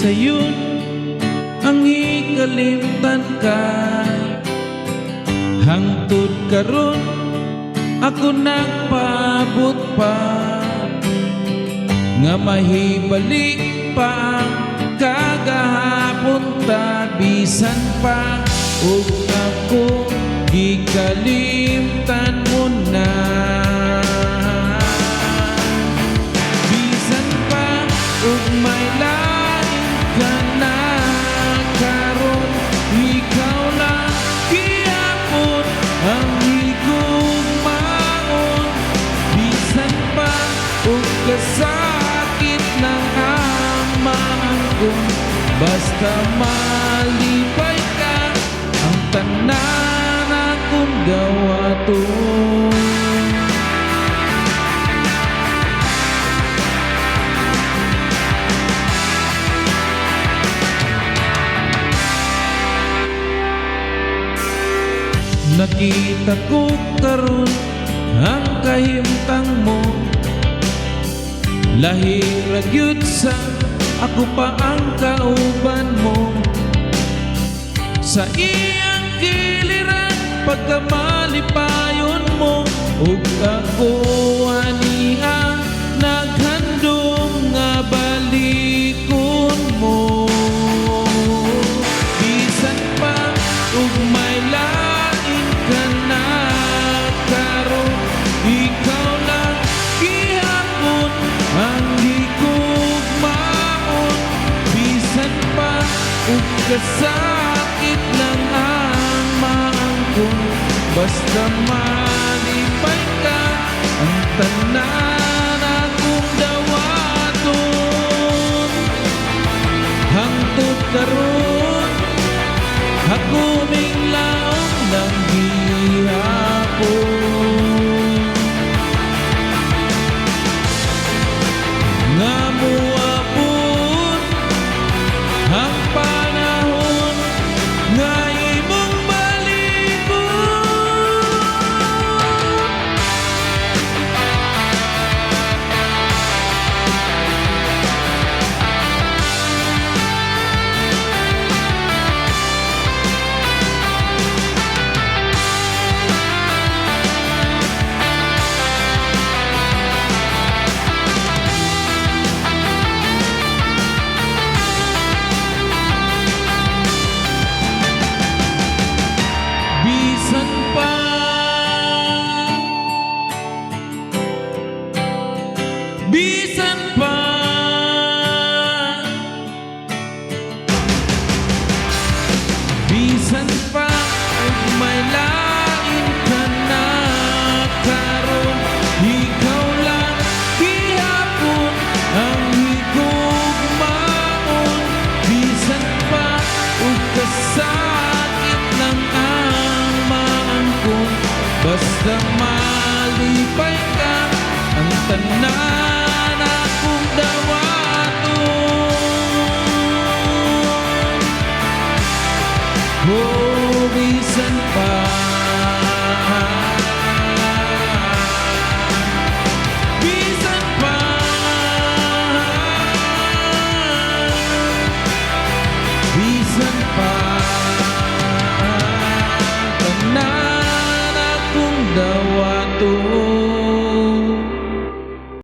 sayon ang ikalimtan kay hangtod karon ako nagpaabot pa nga mahibalik pa ang kagahapon ta bisan pa ug ako gikalimtan mo na. Bisan pa ug may lain ka na karon ikaw lang gihapon ang higugmaon. Bisan pa ug kasakit ng amang kong basta malipay ka ang tanan akong gawaton. Nakita ko karon ang kahimtang mo, lahir ra gyud sa ako pa ang kauban mo. Sa iyang giliran pagkamalipayon mo ug ako aniha naghandom nga balikon mo. Bisan pa ug may lain ka na karon ikaw lang gihapon ang higugmaon. Bisan pa ug kasakit ng amangkon basta malipay ka ang tanan akong dawaton. Hangtod karon